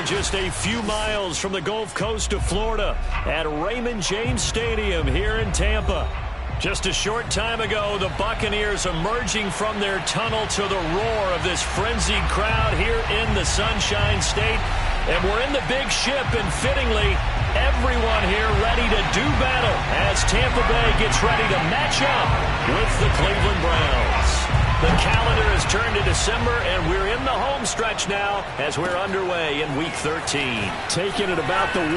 are just a few miles from the Gulf Coast of Florida at Raymond James Stadium here in Tampa. Just a short time ago, the Buccaneers emerging from their tunnel to the roar of this frenzied crowd here in the Sunshine State. And we're in the big ship, and fittingly, everyone here ready to do battle as Tampa Bay gets ready to match up with the Cleveland Browns. The calendar has turned to December, and we're in the home stretch now as we're underway in Week 13. Taking it about the 1.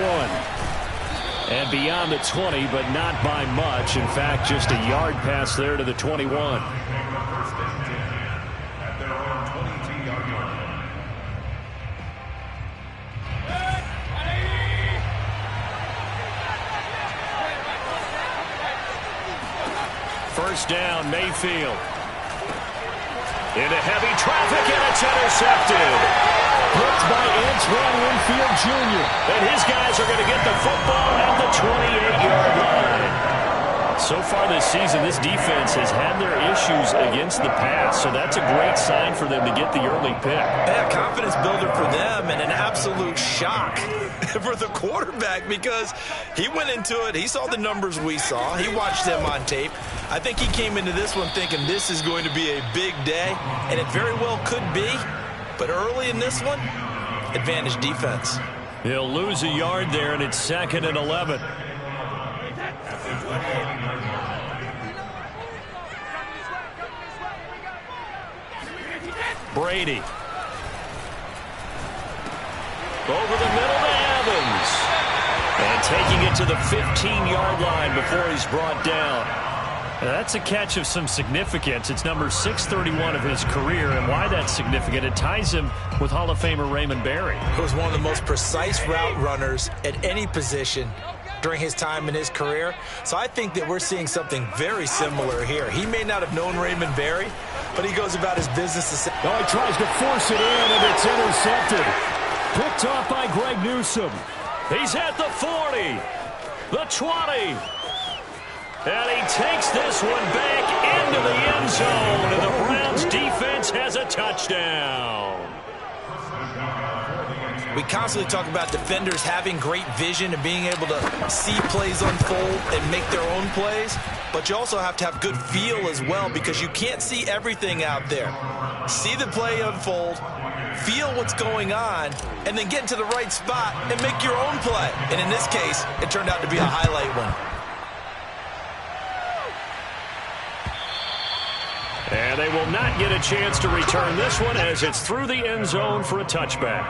And beyond the 20, but not by much. In fact, just a yard pass there to the 21. First down, Mayfield. Into heavy traffic, and it's intercepted. Blocked by Antoine Winfield Jr. And his guys are going to get the football at the 28-yard line. So far this season, this defense has had their issues against the pass, so that's a great sign for them to get the early pick. Yeah, confidence builder for them and an absolute shock for the quarterback because he went into it. He saw the numbers we saw. He watched them on tape. I think he came into this one thinking this is going to be a big day, and it very well could be. But early in this one, advantage defense. He'll lose a yard there, and it's 2nd and 11. Brady. Over the middle to Evans. And taking it to the 15-yard line before he's brought down. Now, that's a catch of some significance. It's number 631 of his career, and why that's significant, it ties him with Hall of Famer Raymond Berry. He was one of the most precise route runners at any position during his time in his career. So I think that we're seeing something very similar here. He may not have known Raymond Berry, but he goes about his business. Oh, he tries to force it in, and it's intercepted. Picked off by Greg Newsome. He's at the 40, the 20. And he takes this one back into the end zone, and the Browns defense has a touchdown. We constantly talk about defenders having great vision and being able to see plays unfold and make their own plays, but you also have to have good feel as well because you can't see everything out there. See the play unfold, feel what's going on, and then get into the right spot and make your own play. And in this case, it turned out to be a highlight one. And they will not get a chance to return this one as it's through the end zone for a touchback.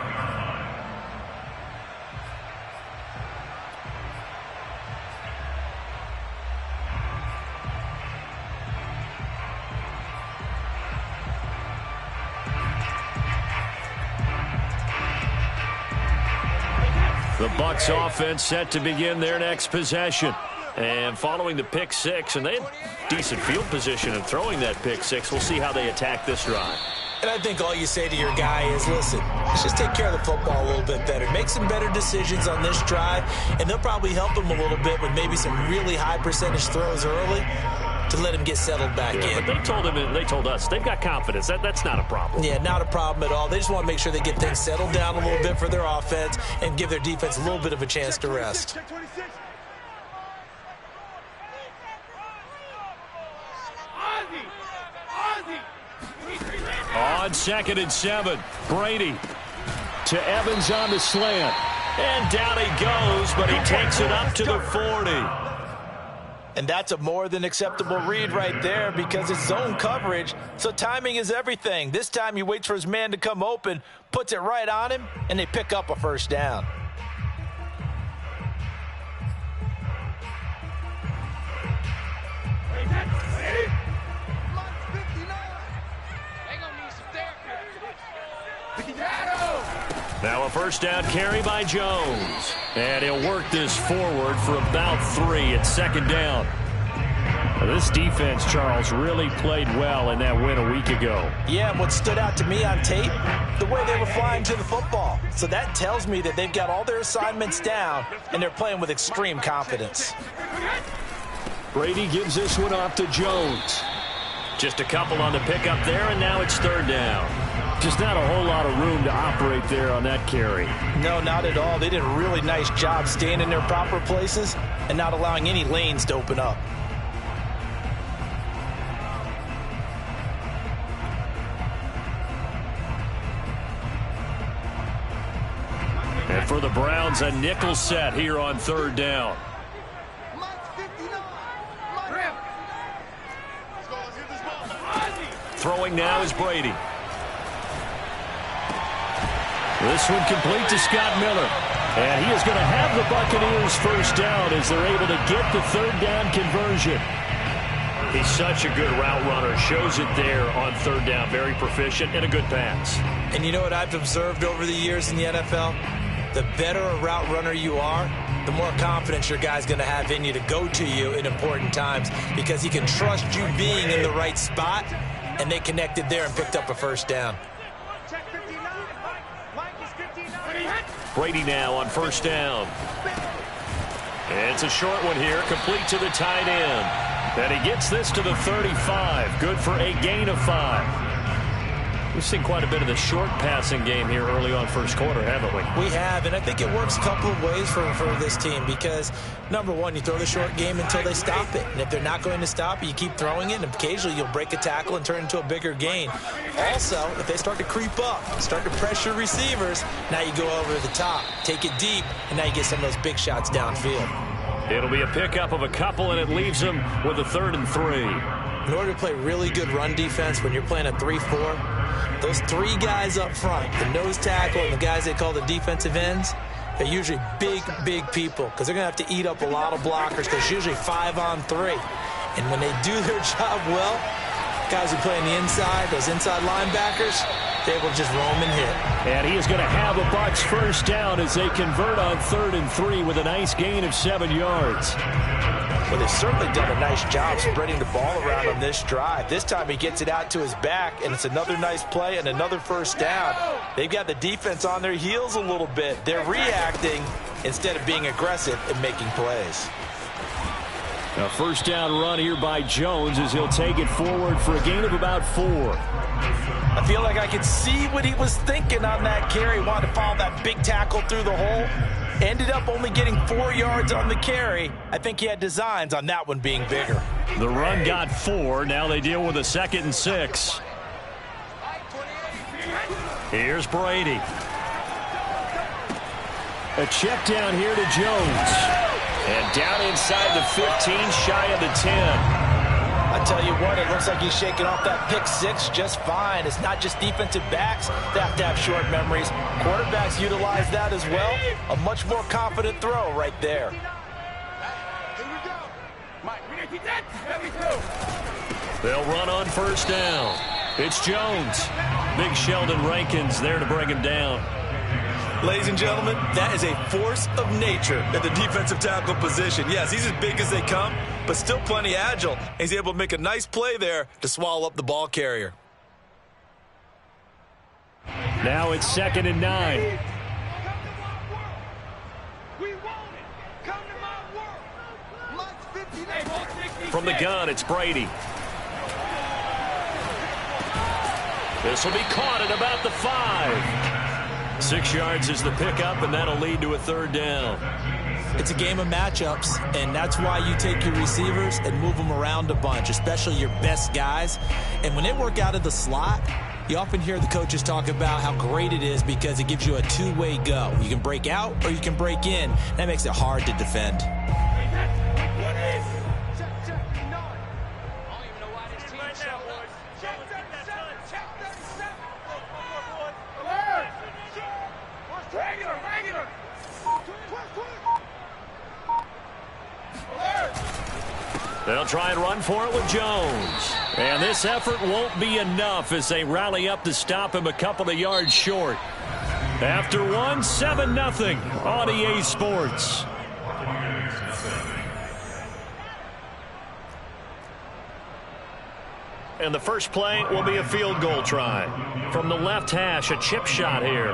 The Bucs offense set to begin their next possession. And following the pick six, and they had decent field position in throwing that pick six. We'll see how they attack this drive. And I think all you say to your guy is, listen, let's just take care of the football a little bit better. Make some better decisions on this drive, and they'll probably help him a little bit with maybe some really high percentage throws early to let him get settled back in. But they told us they've got confidence. That's not a problem. Yeah, not a problem at all. They just want to make sure they get things settled down a little bit for their offense and give their defense a little bit of a chance to rest. On 2nd and 7, Brady to Evans on the slant. And down he goes, but he takes it up to the 40. And that's a more than acceptable read right there because it's zone coverage, so timing is everything. This time he waits for his man to come open, puts it right on him, and they pick up a first down. Now a first down carry by Jones. And he'll work this forward for about 3 at 2nd down. Now this defense, Charles, really played well in that win a week ago. Yeah, what stood out to me on tape, the way they were flying to the football. So that tells me that they've got all their assignments down, and they're playing with extreme confidence. Brady gives this one off to Jones. Just a couple on the pickup there, and now it's third down. Just not a whole lot of room to operate there on that carry. No, not at all. They did a really nice job staying in their proper places and not allowing any lanes to open up. And for the Browns, a nickel set here on third down. Throwing now is Brady. This one complete to Scott Miller. And he is going to have the Buccaneers first down as they're able to get the third down conversion. He's such a good route runner. Shows it there on third down. Very proficient and a good pass. And you know what I've observed over the years in the NFL? The better a route runner you are, the more confidence your guy's going to have in you to go to you in important times because he can trust you being in the right spot, and they connected there and picked up a first down. Brady now on first down. It's a short one here, complete to the tight end. And he gets this to the 35. Good for a gain of 5. We've seen quite a bit of the short passing game here early on first quarter, haven't we? We have, and I think it works a couple of ways for this team because, number one, you throw the short game until they stop it. And if they're not going to stop it, you keep throwing it, and occasionally you'll break a tackle and turn it into a bigger gain. Also, if they start to creep up, start to pressure receivers, now you go over the top, take it deep, and now you get some of those big shots downfield. It'll be a pickup of a couple, and it leaves them with a 3rd and 3. In order to play really good run defense when you're playing a 3-4, those 3 guys up front, the nose tackle and the guys they call the defensive ends, they're usually big, big people because they're going to have to eat up a lot of blockers because it's usually 5 on 3. And when they do their job well, guys who play on the inside, those inside linebackers, they will just roam and hit. And he is going to have a Bucs first down as they convert on 3rd and 3 with a nice gain of 7 yards. Well, they've certainly done a nice job spreading the ball around on this drive. This time he gets it out to his back, and it's another nice play and another first down. They've got the defense on their heels a little bit. They're reacting instead of being aggressive and making plays. A first down run here by Jones as he'll take it forward for a gain of about 4. I feel like I could see what he was thinking on that carry. Wanted to follow that big tackle through the hole. Ended up only getting 4 yards on the carry. I think he had designs on that one being bigger. The run got 4. Now they deal with a 2nd and 6. Here's Brady. A check down here to Jones. And down inside the 15, shy of the 10. I tell you what, it looks like he's shaking off that pick 6 just fine. It's not just defensive backs that have to have short memories. Quarterbacks utilize that as well. A much more confident throw right there. They'll run on first down. It's Jones. Big Sheldon Rankins there to bring him down. Ladies and gentlemen, that is a force of nature at the defensive tackle position. Yes, he's as big as they come, but still plenty agile. He's able to make a nice play there to swallow up the ball carrier. Now it's 2nd and 9. From the gun, it's Brady. This will be caught at about the 5. 6 yards is the pickup, and that'll lead to a 3rd down. It's a game of matchups, and that's why you take your receivers and move them around a bunch, especially your best guys. And when they work out of the slot, you often hear the coaches talk about how great it is because it gives you a two-way go. You can break out or you can break in. That makes it hard to defend. They'll try and run for it with Jones. And this effort won't be enough as they rally up to stop him a couple of yards short. After one, 7-0 on EA Sports. And the first play will be a field goal try. From the left hash, a chip shot here.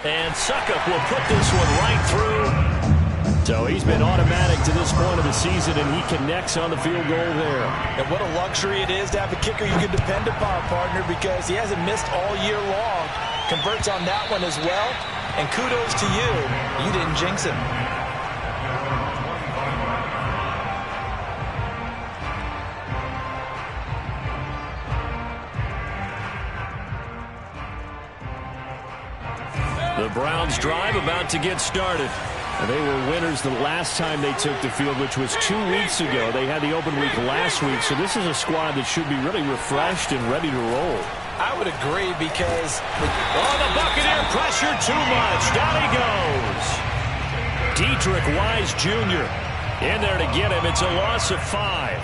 And Suckup will put this one right through. So he's been automatic to this point of the season, and he connects on the field goal there. And what a luxury it is to have a kicker you can depend upon, partner, because he hasn't missed all year long. Converts on that one as well. And kudos to you. You didn't jinx him. The Browns drive about to get started. And they were winners the last time they took the field, which was 2 weeks ago. They had the open week last week, so this is a squad that should be really refreshed and ready to roll. I would agree because... Oh, the Buccaneer pressure too much. Down he goes. Dietrich Wise Jr. in there to get him. It's a loss of 5.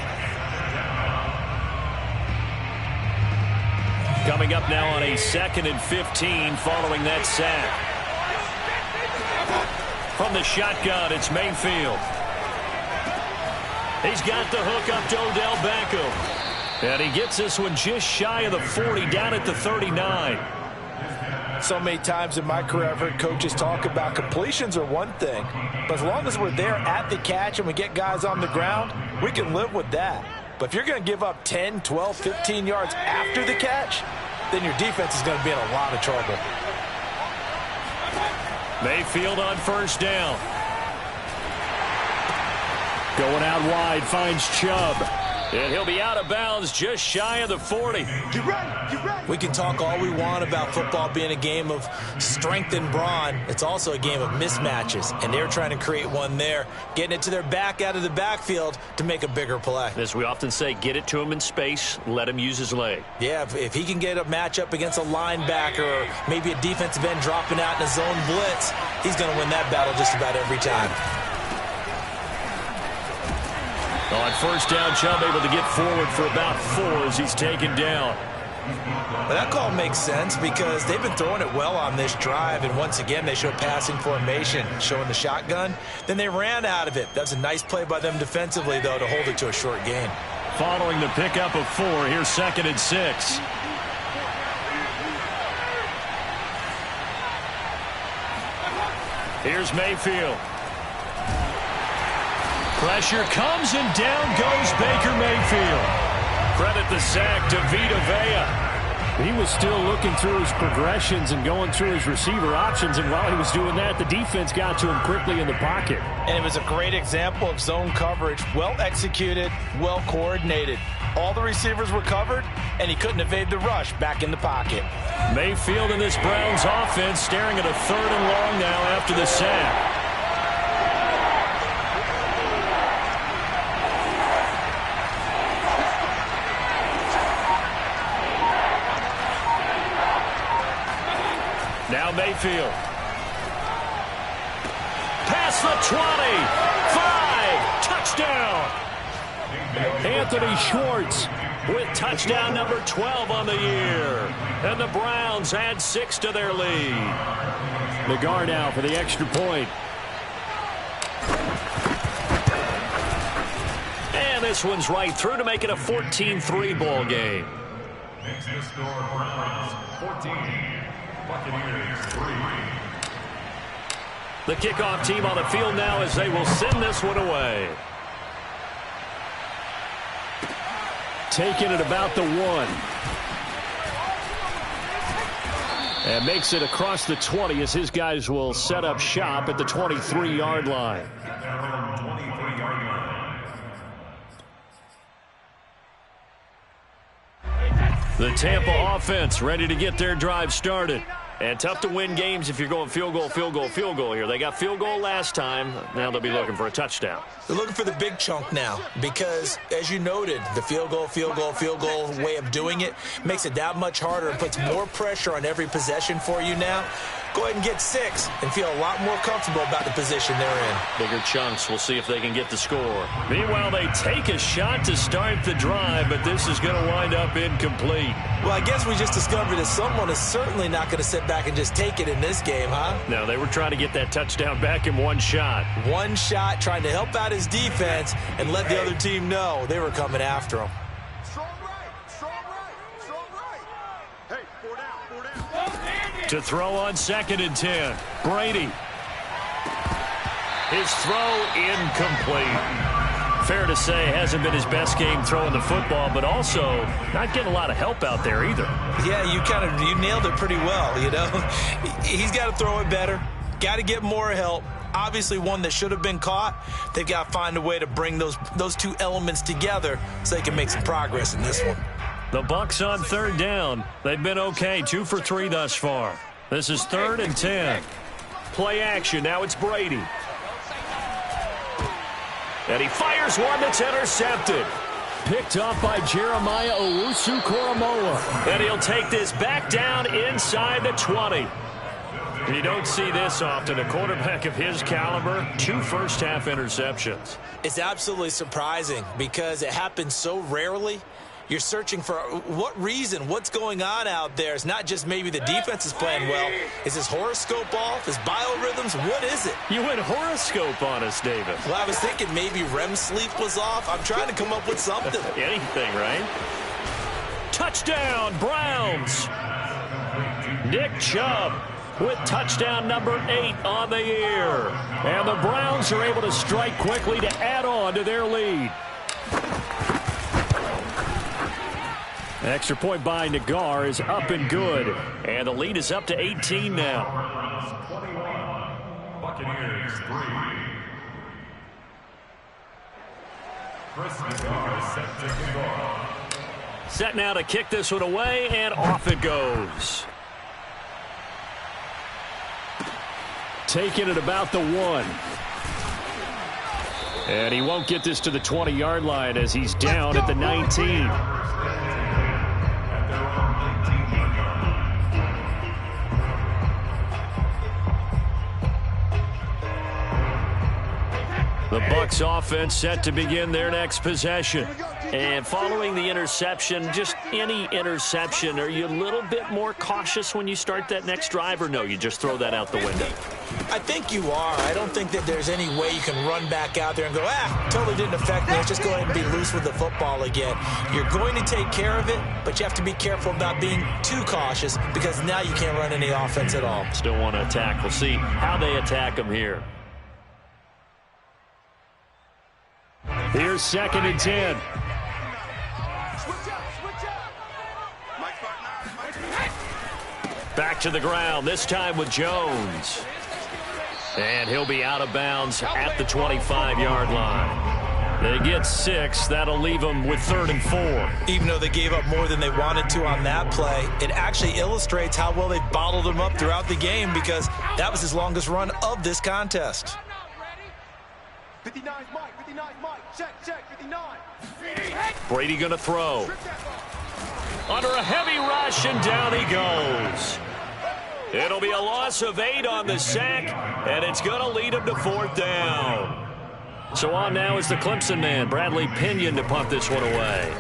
Coming up now on a 2nd and 15 following that sack. From the shotgun, it's Mayfield. He's got the hook up to Odell Beckham. And he gets this one just shy of the 40, down at the 39. So many times in my career, I've heard coaches talk about completions are one thing. But as long as we're there at the catch and we get guys on the ground, we can live with that. But if you're going to give up 10, 12, 15 yards after the catch, then your defense is going to be in a lot of trouble. Mayfield on first down. Going out wide, finds Chubb. And he'll be out of bounds just shy of the 40. We can talk all we want about football being a game of strength and brawn. It's also a game of mismatches, and they're trying to create one there, getting it to their back out of the backfield to make a bigger play. As we often say, get it to him in space, let him use his leg. Yeah, if he can get a matchup against a linebacker or maybe a defensive end dropping out in a zone blitz, he's going to win that battle just about every time. On first down, Chubb able to get forward for about 4 as he's taken down. But that call makes sense because they've been throwing it well on this drive, and once again they show passing formation, showing the shotgun. Then they ran out of it. That's a nice play by them defensively, though, to hold it to a short gain. Following the pickup of 4, here's 2nd and 6. Here's Mayfield. Pressure comes, and down goes Baker Mayfield. Credit the sack to Vita Vea. He was still looking through his progressions and going through his receiver options, and while he was doing that, the defense got to him quickly in the pocket. And it was a great example of zone coverage, well executed, well coordinated. All the receivers were covered, and he couldn't evade the rush back in the pocket. Mayfield in this Browns offense staring at a 3rd and long now after the sack. Now Mayfield. Past the 20. 5. Touchdown. Anthony Schwartz with touchdown number 12 on the year. And the Browns add 6 to their lead. Nagar now for the extra point. And this one's right through to make it a 14-3 ball game. Makes the score Browns 14. The kickoff team on the field now as they will send this one away. Taking it about the 1. And makes it across the 20 as his guys will set up shop at the 23-yard line. The Tampa offense ready to get their drive started. And tough to win games if you're going field goal, field goal, field goal here. They got field goal last time. Now they'll be looking for a touchdown. They're looking for the big chunk now because, as you noted, the field goal, field goal, field goal way of doing it makes it that much harder and puts more pressure on every possession for you now. Go ahead and get 6 and feel a lot more comfortable about the position they're in. Bigger chunks. We'll see if they can get the score. Meanwhile, they take a shot to start the drive, but this is going to wind up incomplete. Well, I guess we just discovered that someone is certainly not going to sit back and just take it in this game, huh? No, they were trying to get that touchdown back in one shot. One shot, trying to help out his defense and let the other team know they were coming after him. To throw on 2nd and 10. Brady. His throw incomplete. Fair to say, hasn't been his best game throwing the football, but also not getting a lot of help out there either. Yeah, you nailed it pretty well, you know. He's got to throw it better, got to get more help. Obviously one that should have been caught. They've got to find a way to bring those two elements together so they can make some progress in this one. The Bucs on third down. They've been okay, 2 for 3 thus far. This is 3rd and 10. Play action, now it's Brady. And he fires one that's intercepted. Picked up by Jeremiah Owusu-Koramoah. And he'll take this back down inside the 20. You don't see this often. A quarterback of his caliber, 2 first-half interceptions. It's absolutely surprising because it happens so rarely. You're searching for what reason, what's going on out there. It's not just maybe the defense is playing well. Is his horoscope off? His biorhythms? What is it? You went horoscope on us, David. Well, I was thinking maybe REM sleep was off. I'm trying to come up with something. Anything, right? Touchdown, Browns. Nick Chubb with touchdown number 8 on the year. And the Browns are able to strike quickly to add on to their lead. Extra point by Nagar is up and good. And the lead is up to 18 now. 21, Buccaneers 3. Chris Nagar set to kick off. Set now to kick this one away, and off it goes. Taking it about the 1. And he won't get this to the 20-yard line as he's down at the 19. The Bucs offense set to begin their next possession. And following the interception, just any interception, are you a little bit more cautious when you start that next drive, or no, you just throw that out the window? I think you are. I don't think that there's any way you can run back out there and go, totally didn't affect me. Let's just go ahead and be loose with the football again. You're going to take care of it, but you have to be careful about being too cautious because now you can't run any offense at all. Still want to attack. We'll see how they attack them here. Here's 2nd and 10. Back to the ground, this time with Jones. And he'll be out of bounds at the 25-yard line. They get 6. That'll leave them with 3rd and 4. Even though they gave up more than they wanted to on that play, it actually illustrates how well they bottled him up throughout the game because that was his longest run of this contest. 59 Mike, 59 Mike, check, 59. Brady gonna throw. Under a heavy rush, and down he goes. It'll be a loss of 8 on the sack, and it's gonna lead him to 4th down. So on now is the Clemson man, Bradley Pinion, to punt this one away.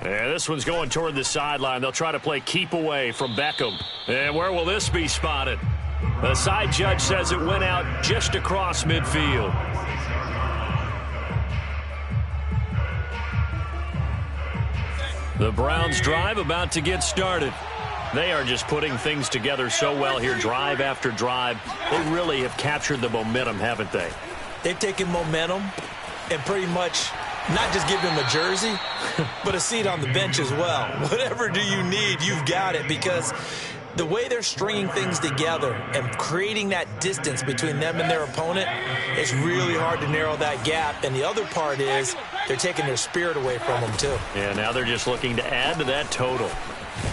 And this one's going toward the sideline. They'll try to play keep away from Beckham. And where will this be spotted? The side judge says it went out just across midfield. The Browns drive about to get started. They are just putting things together so well here, drive after drive. They really have captured the momentum, haven't they? They've taken momentum and pretty much not just give him a jersey, but a seat on the bench as well. Whatever do you need, you've got it, because the way they're stringing things together and creating that distance between them and their opponent, it's really hard to narrow that gap. And the other part is they're taking their spirit away from them, too. Yeah, now they're just looking to add to that total.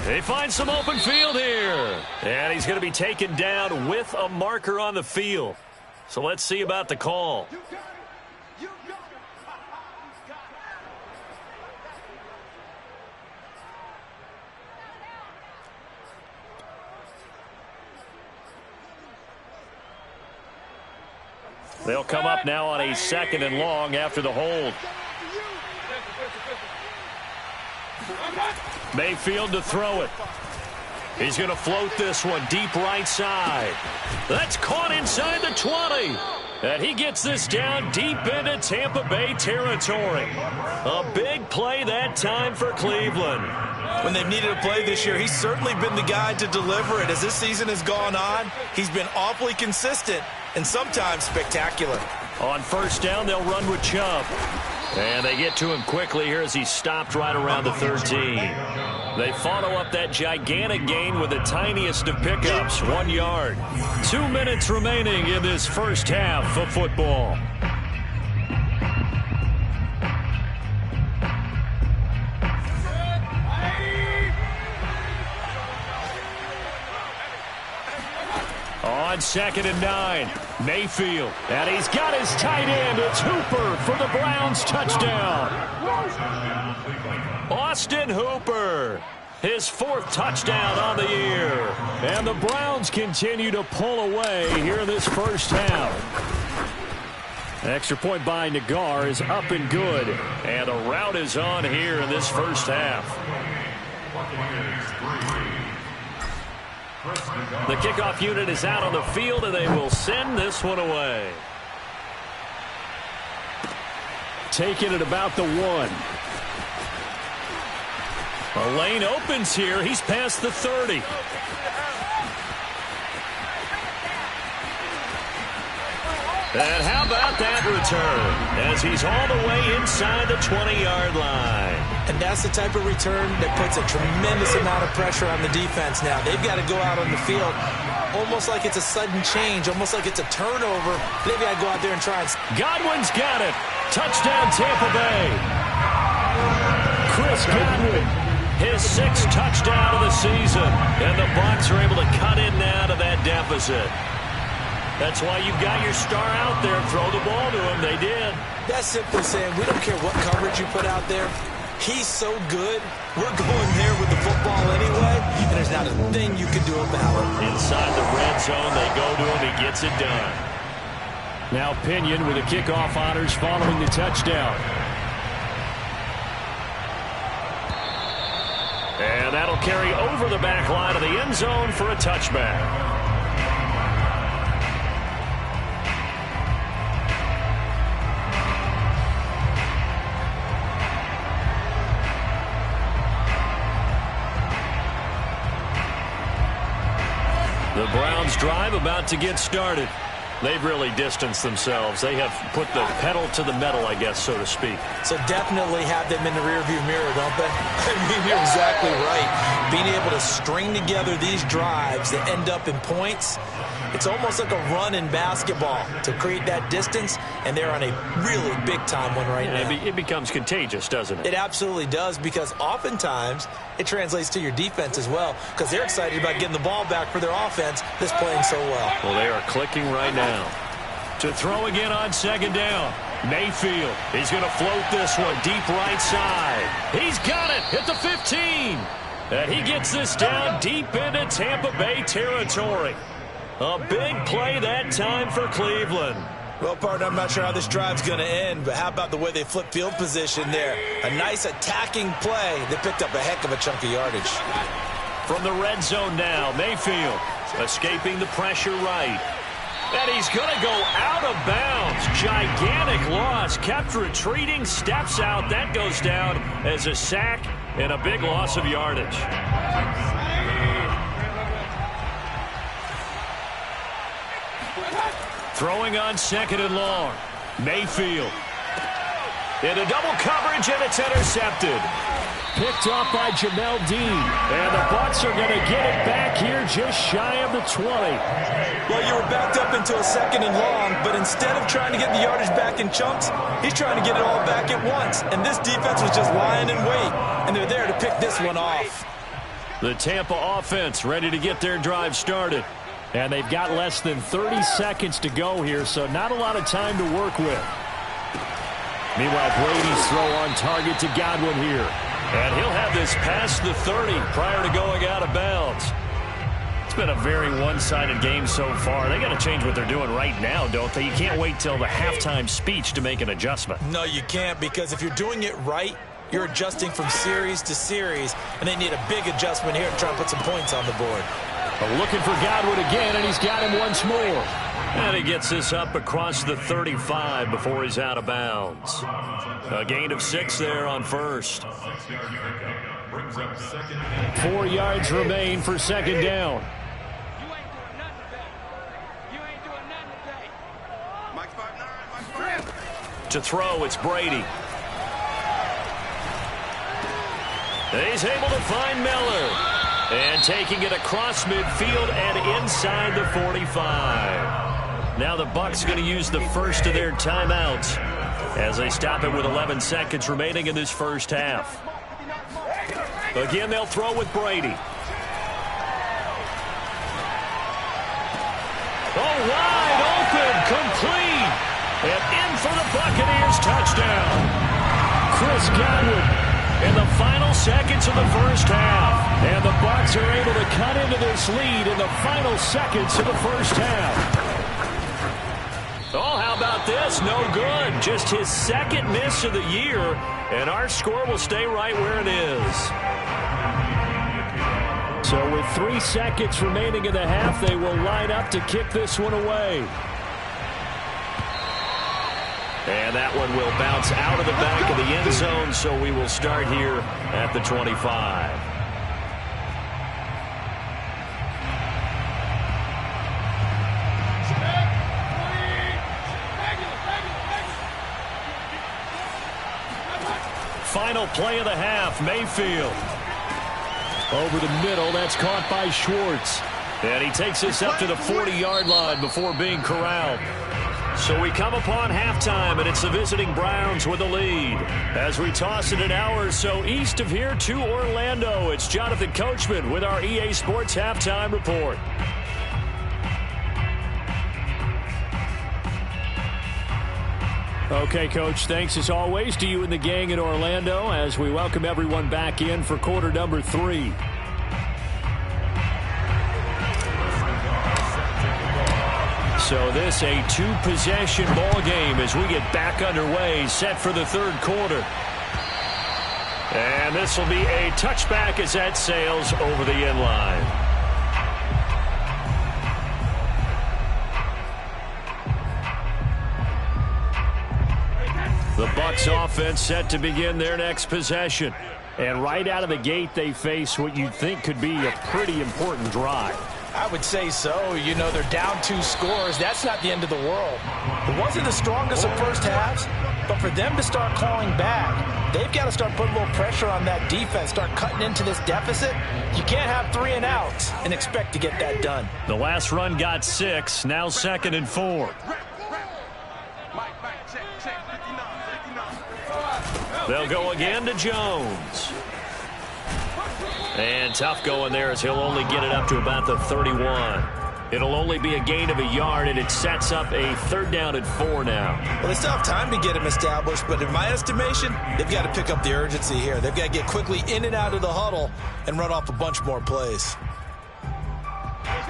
They find some open field here. And he's going to be taken down with a marker on the field. So let's see about the call. They'll come up now on a 2nd and long after the hold. Mayfield to throw it. He's going to float this one deep right side. That's caught inside the 20. And he gets this down deep into Tampa Bay territory. A big play that time for Cleveland. When they've needed a play this year, he's certainly been the guy to deliver it. As this season has gone on, he's been awfully consistent and sometimes spectacular. On first down, they'll run with Chubb. And they get to him quickly here as he stopped right around the 13. They follow up that gigantic gain with the tiniest of pickups, 1 yard. 2 minutes remaining in this first half of football. On 2nd and 9, Mayfield. And he's got his tight end. It's Hooper for the Browns touchdown. Austin Hooper, his 4th touchdown on the year. And the Browns continue to pull away here in this first half. Extra point by Nagar is up and good. And the route is on here in this first half. The kickoff unit is out on the field, and they will send this one away. Taking it about the 1. A lane opens here. He's past the 30. And how about that return as he's all the way inside the 20-yard line. And that's the type of return that puts a tremendous amount of pressure on the defense now. They've got to go out on the field almost like it's a sudden change, almost like it's a turnover. They've got to go out there and try and... Godwin's got it. Touchdown, Tampa Bay. Chris Godwin, his 6th touchdown of the season. And the Bucs are able to cut in now to that deficit. That's why you've got your star out there. Throw the ball to him. They did. That's simply saying we don't care what coverage you put out there. He's so good. We're going there with the football anyway, and there's not a thing you can do about it. Inside the red zone, they go to him. He gets it done. Now Pinion with the kickoff honors following the touchdown. And that'll carry over the back line of the end zone for a touchback. The Browns drive about to get started. They've really distanced themselves. They have put the pedal to the metal, I guess, so to speak. So definitely have them in the rearview mirror, don't they? I mean, you're exactly right. Being able to string together these drives that end up in points, it's almost like a run in basketball to create that distance, and they're on a really big-time one right now. It becomes contagious, doesn't it? It absolutely does, because oftentimes it translates to your defense as well, because they're excited about getting the ball back for their offense that's playing so well. Well, they are clicking right now. To throw again on 2nd down. Mayfield, he's going to float this one deep right side. He's got it at the 15. And he gets this down deep into Tampa Bay territory. A big play that time for Cleveland. Well, partner, I'm not sure how this drive's going to end, but how about the way they flip field position there? A nice attacking play that picked up a heck of a chunk of yardage. From the red zone now, Mayfield escaping the pressure right. And he's going to go out of bounds. Gigantic loss. Kept retreating, steps out. That goes down as a sack and a big loss of yardage. Throwing on 2nd and long. Mayfield. Into double coverage, and it's intercepted. Picked off by Jamel Dean. And the Bucs are going to get it back here just shy of the 20. Well, you were backed up into a 2nd and long, but instead of trying to get the yardage back in chunks, he's trying to get it all back at once. And this defense was just lying in wait, and they're there to pick this one off. The Tampa offense ready to get their drive started. And they've got less than 30 seconds to go here, so not a lot of time to work with. Meanwhile, Brady's throw on target to Godwin here. And he'll have this past the 30 prior to going out of bounds. It's been a very one-sided game so far. They got to change what they're doing right now, don't they? You can't wait till the halftime speech to make an adjustment. No, you can't, because if you're doing it right, you're adjusting from series to series, and they need a big adjustment here to try and put some points on the board. But looking for Godwin again, and he's got him once more. And he gets this up across the 35 before he's out of bounds. A gain of 6 there on first. 4 yards remain for 2nd down. To throw, it's Brady. He's able to find Miller. And taking it across midfield and inside the 45. Now the Bucs going to use the first of their timeouts as they stop it with 11 seconds remaining in this first half. Again, they'll throw with Brady. Oh, wide open, complete. And in for the Buccaneers touchdown. Chris Godwin in the final seconds of the first half. And the Bucs are able to cut into this lead in the final seconds of the first half. Oh, how about this? No good. Just his second miss of the year. And our score will stay right where it is. So with 3 seconds remaining in the half, they will line up to kick this one away. And that one will bounce out of the back of the end zone, so we will start here at the 25. Final play of the half, Mayfield. Over the middle, that's caught by Schwartz. And he takes this up to the 40-yard line before being corralled. So we come upon halftime, and it's the visiting Browns with the lead. As we toss it an hour or so east of here to Orlando, it's Jonathan Coachman with our EA Sports Halftime Report. Okay, Coach, thanks as always to you and the gang in Orlando as we welcome everyone back in for quarter number 3. So this a 2-possession ball game as we get back underway, set for the third quarter. And this will be a touchback as that sails over the end line. The Bucs offense set to begin their next possession. And right out of the gate, they face what you'd think could be a pretty important drive. I would say so. You know, they're down 2 scores. That's not the end of the world. It wasn't the strongest of first halves, but for them to start clawing back, they've got to start putting a little pressure on that defense, start cutting into this deficit. You can't have 3 and outs and expect to get that done. The last run got 6, now 2nd and 4. They'll go again to Jones. And tough going there as he'll only get it up to about the 31. It'll only be a gain of a yard, and it sets up a 3rd down and 4 now. Well, they still have time to get him established, but in my estimation, they've got to pick up the urgency here. They've got to get quickly in and out of the huddle and run off a bunch more plays.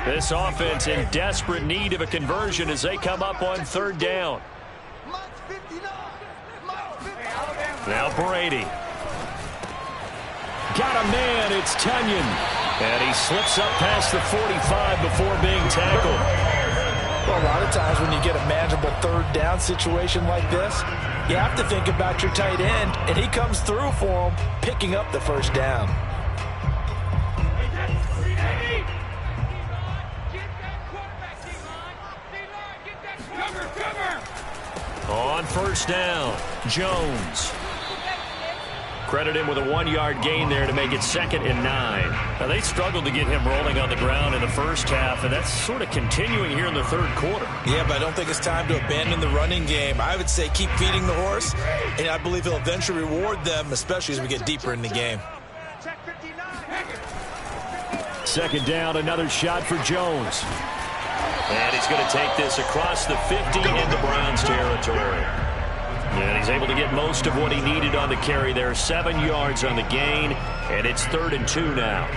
This offense in desperate need of a conversion as they come up on 3rd down. Now Brady. Got a man, it's Tunyon. And he slips up past the 45 before being tackled. Well, a lot of times when you get a manageable 3rd down situation like this, you have to think about your tight end, and he comes through for him, picking up the 1st down. On 1st down, Jones. Credit him with a 1-yard gain there to make it 2nd and 9. Now, they struggled to get him rolling on the ground in the first half, and that's sort of continuing here in the 3rd quarter. Yeah, but I don't think it's time to abandon the running game. I would say keep feeding the horse, and I believe he'll eventually reward them, especially as we get deeper in the game. 2nd down, another shot for Jones. And he's going to take this across the 50 into Browns territory. And he's able to get most of what he needed on the carry there. 7 yards on the gain, and it's 3rd and 2 now.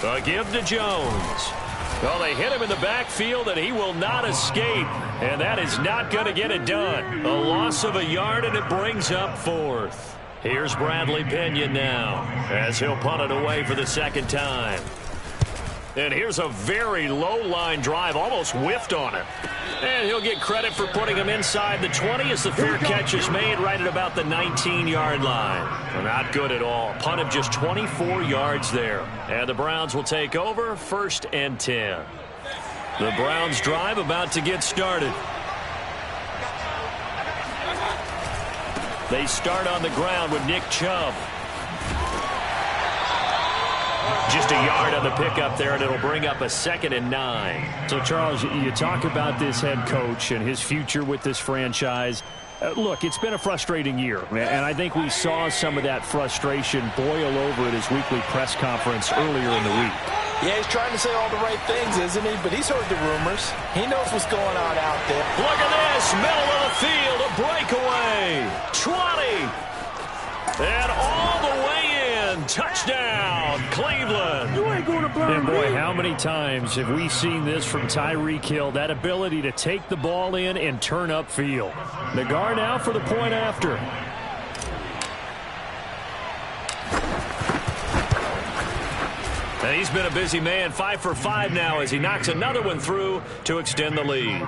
A give to Jones. Well, they hit him in the backfield, and he will not escape. And that is not going to get it done. A loss of a yard, and it brings up 4th. Here's Bradley Pinion now as he'll punt it away for the 2nd time. And here's a very low-line drive, almost whiffed on it. And he'll get credit for putting him inside the 20 as the fair catch is made right at about the 19-yard line. Well, not good at all. Punt of just 24 yards there. And the Browns will take over, 1st and 10. The Browns drive about to get started. They start on the ground with Nick Chubb. Just a yard on the pickup there, and it'll bring up a 2nd and 9. So, Charles, you talk about this head coach and his future with this franchise. Look, it's been a frustrating year, and I think we saw some of that frustration boil over at his weekly press conference earlier in the week. Yeah, he's trying to say all the right things, isn't he? But he's heard the rumors. He knows what's going on out there. Look at this, middle of the field, a breakaway. 20. And all the way in. Touchdown, Cleveland. You ain't going to burn and boy, how many times have we seen this from Tyreek Hill, that ability to take the ball in and turn upfield. Nagar now for the point after. And he's been a busy man, 5 for 5 now as he knocks another one through to extend the lead.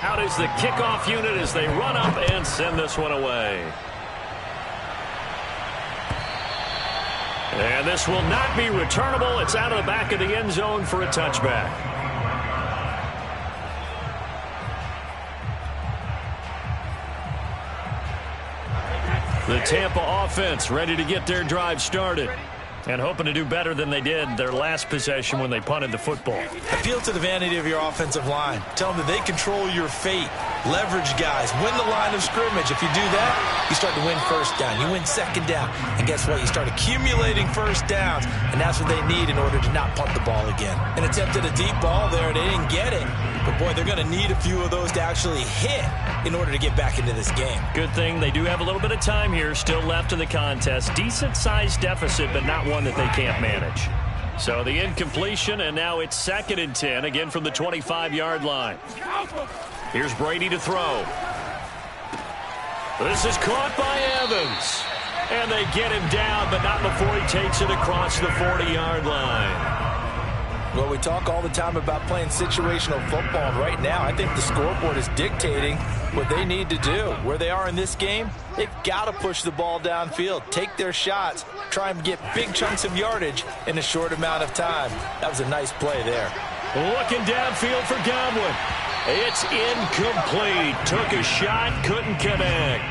Out is the kickoff unit as they run up and send this one away. And this will not be returnable. It's out of the back of the end zone for a touchback. The Tampa offense ready to get their drive started and hoping to do better than they did their last possession when they punted the football. Appeal to the vanity of your offensive line. Tell them that they control your fate. Leverage guys. Win the line of scrimmage. If you do that, you start to win 1st down. You win 2nd down. And guess what? You start accumulating 1st downs. And that's what they need in order to not punt the ball again. An attempt at a deep ball there. They didn't get it. But, boy, they're going to need a few of those to actually hit in order to get back into this game. Good thing they do have a little bit of time here still left in the contest. Decent-sized deficit, but not one that they can't manage. So the incompletion, and now it's 2nd and 10, again from the 25-yard line. Here's Brady to throw. This is caught by Evans. And they get him down, but not before he takes it across the 40-yard line. Well, we talk all the time about playing situational football, and right now I think the scoreboard is dictating what they need to do. Where they are in this game, they've got to push the ball downfield, take their shots, try and get big chunks of yardage in a short amount of time. That was a nice play there. Looking downfield for Godwin. It's incomplete. Took a shot, couldn't connect.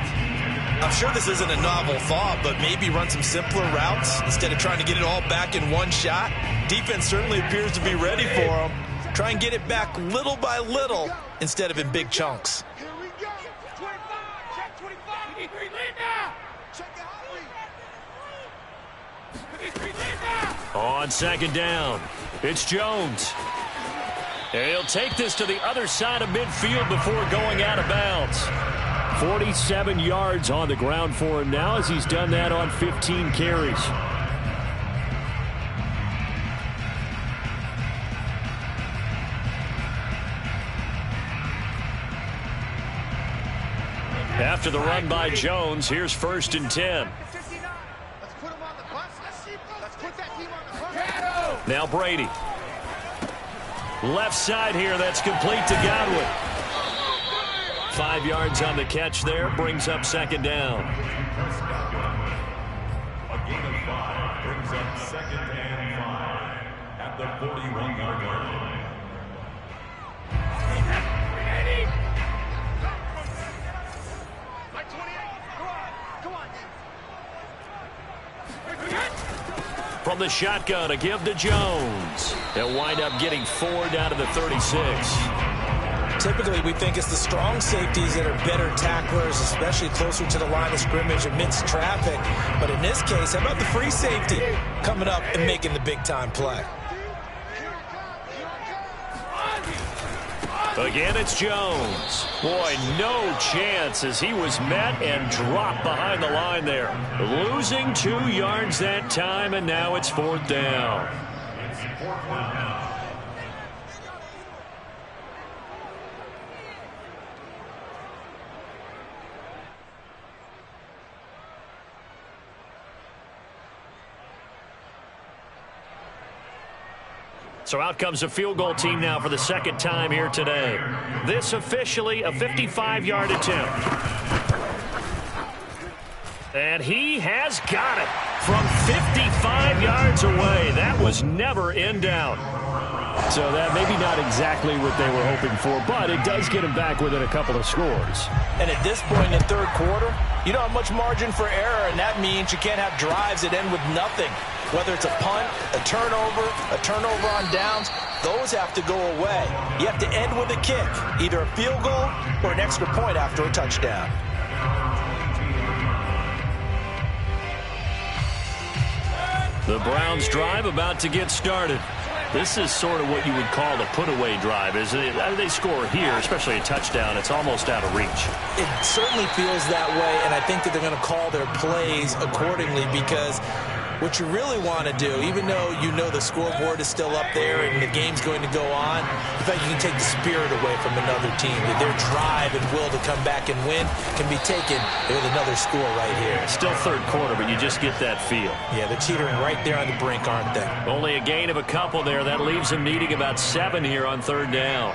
I'm sure this isn't a novel thought, but maybe run some simpler routes instead of trying to get it all back in one shot. Defense certainly appears to be ready for them. Try and get it back little by little instead of in big chunks. Here we go. 25. Check 25. Lead now. Check it out. On 2nd down, it's Jones. And he'll take this to the other side of midfield before going out of bounds. 47 yards on the ground for him now as he's done that on 15 carries. After the run by Jones, here's 1st and 10. Let's put him on the bus. Let's put that team on the bus. Now Brady. Left side here, that's complete to Godwin. 5 yards on the catch there, brings up 2nd down. A gain of 5 brings up 2nd and 5 at the 41-yard line. Like 28. Come on. From the shotgun, a give to Jones. They'll wind up getting 4 down to the 36. Typically, we think it's the strong safeties that are better tacklers, especially closer to the line of scrimmage amidst traffic. But in this case, how about the free safety coming up and making the big-time play? Again, it's Jones. Boy, no chance as he was met and dropped behind the line there. Losing 2 yards that time, and now it's 4th down. It's 4th down. So out comes a field goal team now for the second time here today. This officially a 55-yard attempt. And he has got it from 55 yards away. That was never in doubt. So that maybe not exactly what they were hoping for, but it does get them back within a couple of scores. And at this point in the third quarter, you don't have much margin for error, and that means you can't have drives that end with nothing. Whether it's a punt, a turnover on downs, those have to go away. You have to end with a kick, either a field goal or an extra point after a touchdown. The Browns drive about to get started. This is sort of what you would call a put-away drive, isn't it? They score here, especially a touchdown. It's almost out of reach. It certainly feels that way, and I think that they're going to call their plays accordingly because what you really want to do, even though you know the scoreboard is still up there and the game's going to go on, in fact, you can take the spirit away from another team. Their drive and will to come back and win can be taken with another score right here. Still third quarter, but you just get that feel. Yeah, they're teetering right there on the brink, aren't they? Only a gain of a couple there. That leaves them needing about 7 here on third down.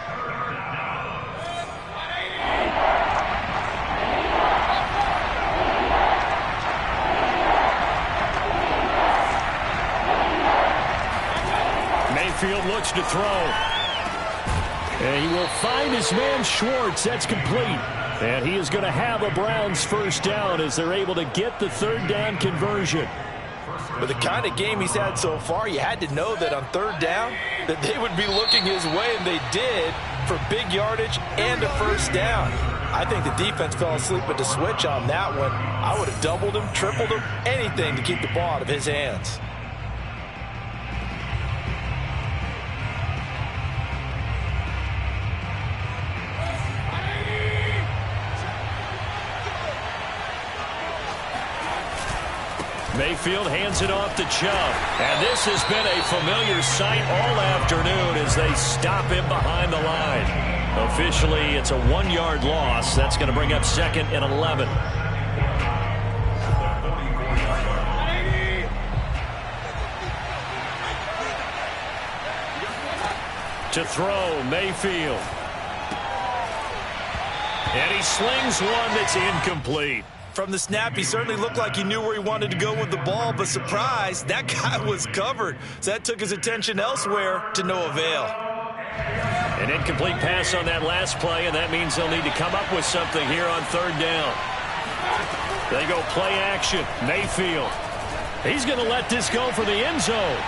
Mayfield looks to throw. And he will find his man Schwartz. That's complete. And he is going to have a Browns first down as they're able to get the third down conversion. With the kind of game he's had so far, you had to know that on third down that they would be looking his way, and they did, for big yardage and a first down. I think the defense fell asleep at the switch on that one. I would have doubled him, tripled him, anything to keep the ball out of his hands. Mayfield hands it off to Chubb. And this has been a familiar sight all afternoon as they stop him behind the line. Officially, it's a 1-yard loss. That's going to bring up 2nd and 11. To throw, Mayfield. And he slings one that's incomplete. From the snap, he certainly looked like he knew where he wanted to go with the ball, but surprise, that guy was covered. So that took his attention elsewhere to no avail. An incomplete pass on that last play, and that means they'll need to come up with something here on third down. They go play action. Mayfield. He's going to let this go for the end zone.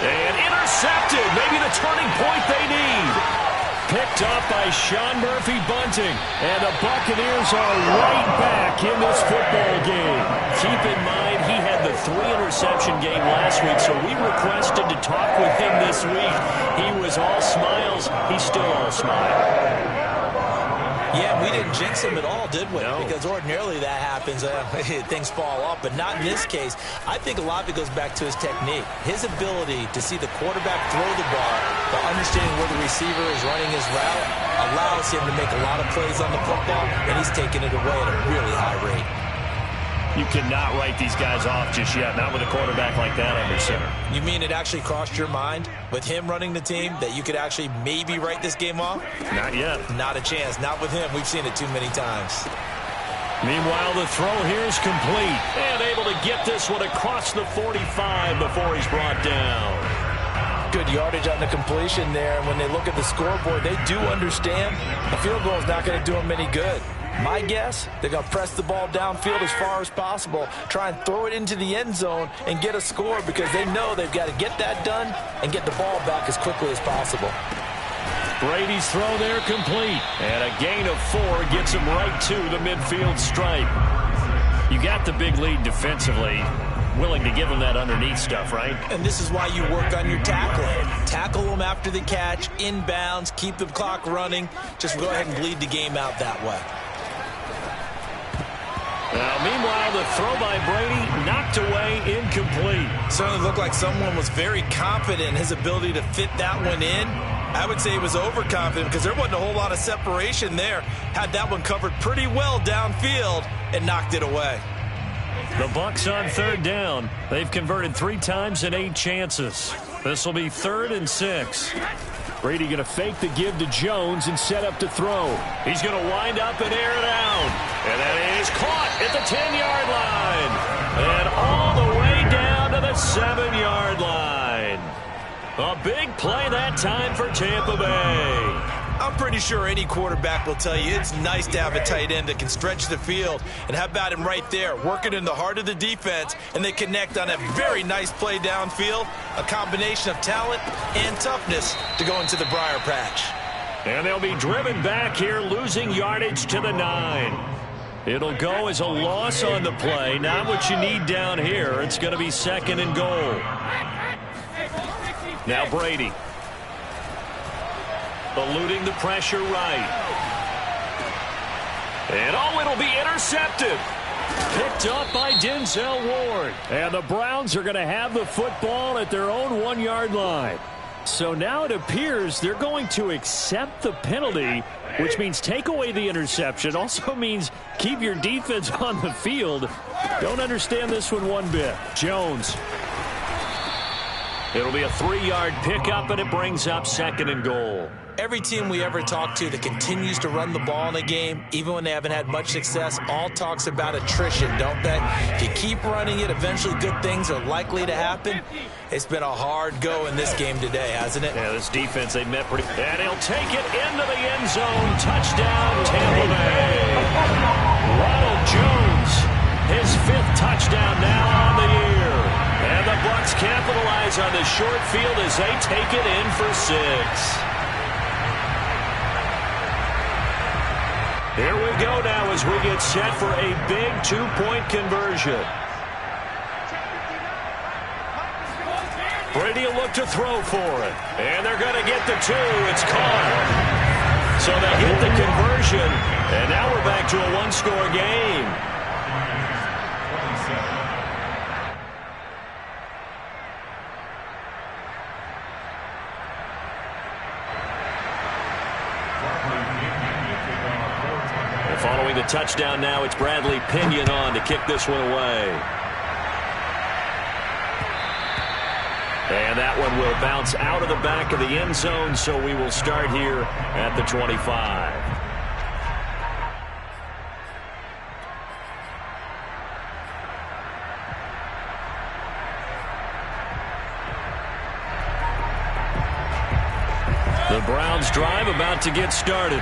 And intercepted. Maybe the turning point they need. Picked up by Sean Murphy-Bunting. And the Buccaneers are right back in this football game. Keep in mind, he had the 3-interception game last week, so we requested to talk with him this week. He was all smiles. He's still all smile. Yeah, we didn't jinx him at all, did we? No. Because ordinarily that happens. Things fall off, but not in this case. I think a lot of it goes back to his technique. His ability to see the quarterback throw the ball, but understanding where the receiver is running his route, allows him to make a lot of plays on the football, and he's taking it away at a really high rate. You cannot write these guys off just yet, not with a quarterback like that under center. You mean it actually crossed your mind with him running the team that you could actually maybe write this game off? Not yet. Not a chance. Not with him. We've seen it too many times. Meanwhile, the throw here is complete. And able to get this one across the 45 before he's brought down. Good yardage on the completion there. And when they look at the scoreboard, they do understand a field goal is not going to do them any good. My guess, they're going to press the ball downfield as far as possible, try and throw it into the end zone and get a score because they know they've got to get that done and get the ball back as quickly as possible. Brady's throw there complete. And a gain of 4 gets him right to the midfield stripe. You got the big lead defensively. Willing to give him that underneath stuff, right? And this is why you work on your tackling. Tackle them after the catch, inbounds, keep the clock running. Just go ahead and bleed the game out that way. Now, meanwhile, the throw by Brady knocked away, incomplete. Certainly looked like someone was very confident in his ability to fit that one in. I would say he was overconfident because there wasn't a whole lot of separation there. Had that one covered pretty well downfield and knocked it away. The Bucs on third down. They've converted 3 times in 8 chances. This will be 3rd and 6. Brady going to fake the give to Jones and set up to throw. He's going to wind up and air it out. And that is caught at the 10-yard line. And all the way down to the 7-yard line. A big play that time for Tampa Bay. I'm pretty sure any quarterback will tell you it's nice to have a tight end that can stretch the field. And how about him right there, working in the heart of the defense, and they connect on a very nice play downfield, a combination of talent and toughness to go into the briar patch. And they'll be driven back here, losing yardage to the 9. It'll go as a loss on the play. Not what you need down here. It's going to be 2nd and goal. Now Brady. Eluding the pressure right. And it'll be intercepted. Picked up by Denzel Ward. And the Browns are going to have the football at their own 1-yard line. So now it appears they're going to accept the penalty, which means take away the interception. Also means keep your defense on the field. Don't understand this one bit. Jones. It'll be a 3-yard pickup, and it brings up 2nd and goal. Every team we ever talk to that continues to run the ball in a game, even when they haven't had much success, all talks about attrition, don't they? If you keep running it, eventually good things are likely to happen. It's been a hard go in this game today, hasn't it? Yeah, this defense, they met pretty... And he'll take it into the end zone. Touchdown, Tampa Bay. Ronald Jones, his 5th touchdown now on the year. And the Bucs capitalize on the short field as they take it in for 6. Here we go now as we get set for a big 2-point conversion. Brady will look to throw for it. And they're going to get the 2. It's caught. So they hit the conversion. And now we're back to a 1-score game. Following the touchdown now, it's Bradley Pinion on to kick this one away. And that one will bounce out of the back of the end zone, so we will start here at the 25. The Browns drive about to get started.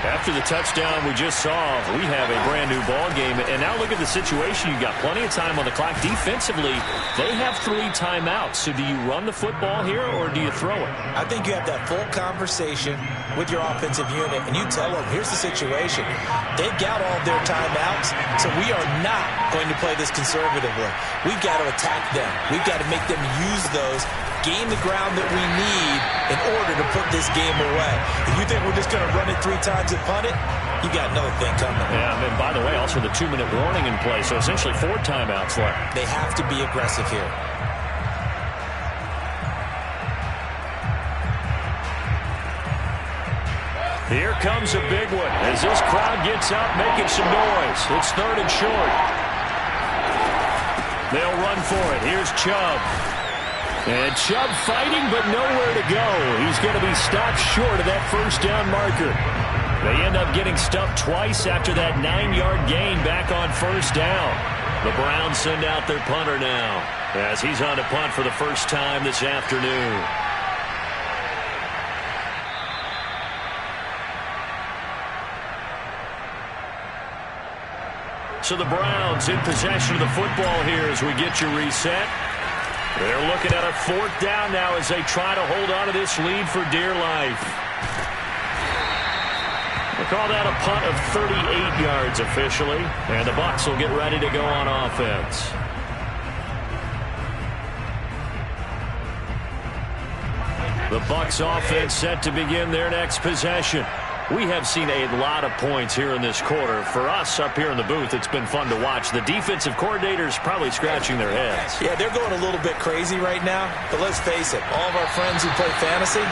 After the touchdown we just saw, we have a brand-new ball game. And now look at the situation. You've got plenty of time on the clock. Defensively, they have 3 timeouts. So do you run the football here or do you throw it? I think you have that full conversation with your offensive unit, and you tell them, here's the situation. They've got all their timeouts, so we are not going to play this conservatively. We've got to attack them. We've got to make them use those, gain the ground that we need in order to put this game away. If you think we're just going to run it 3 times and punt it, you got another thing coming. Yeah, and by the way, also the 2-minute warning in play, so essentially 4 timeouts left. They have to be aggressive here. Here comes a big one as this crowd gets up making some noise. It's 3rd and short. They'll run for it. Here's Chubb. And Chubb fighting, but nowhere to go. He's going to be stopped short of that 1st down marker. They end up getting stuffed twice after that 9-yard gain back on 1st down. The Browns send out their punter now as he's on to punt for the first time this afternoon. So the Browns in possession of the football here as we get you reset. They're looking at a 4th down now as they try to hold on to this lead for dear life. We'll call that a punt of 38 yards officially. And the Bucs will get ready to go on offense. The Bucs offense set to begin their next possession. We have seen a lot of points here in this quarter. For us up here in the booth, it's been fun to watch. The defensive coordinators probably scratching their heads. Yeah, they're going a little bit crazy right now. But let's face it, all of our friends who play fantasy,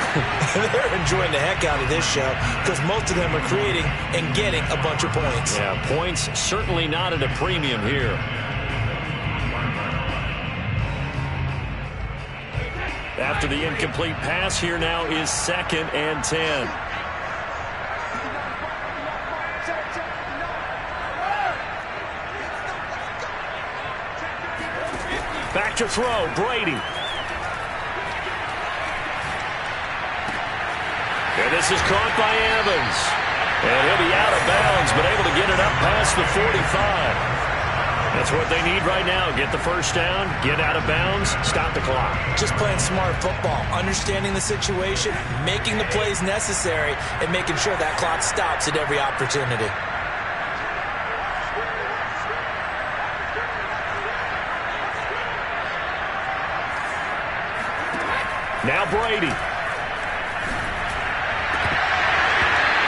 they're enjoying the heck out of this show because most of them are creating and getting a bunch of points. Yeah, points certainly not at a premium here. After the incomplete pass, here now is 2nd and 10. Back to throw, Brady. And this is caught by Evans. And he'll be out of bounds, but able to get it up past the 45. That's what they need right now. Get the first down, get out of bounds, stop the clock. Just playing smart football, understanding the situation, making the plays necessary, and making sure that clock stops at every opportunity. Now Brady.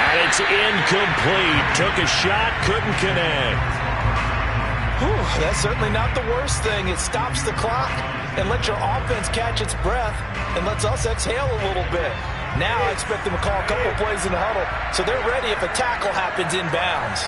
And it's incomplete. Took a shot, couldn't connect. Whew, that's certainly not the worst thing. It stops the clock and lets your offense catch its breath and lets us exhale a little bit. Now I expect them to call a couple plays in the huddle so they're ready if a tackle happens inbounds.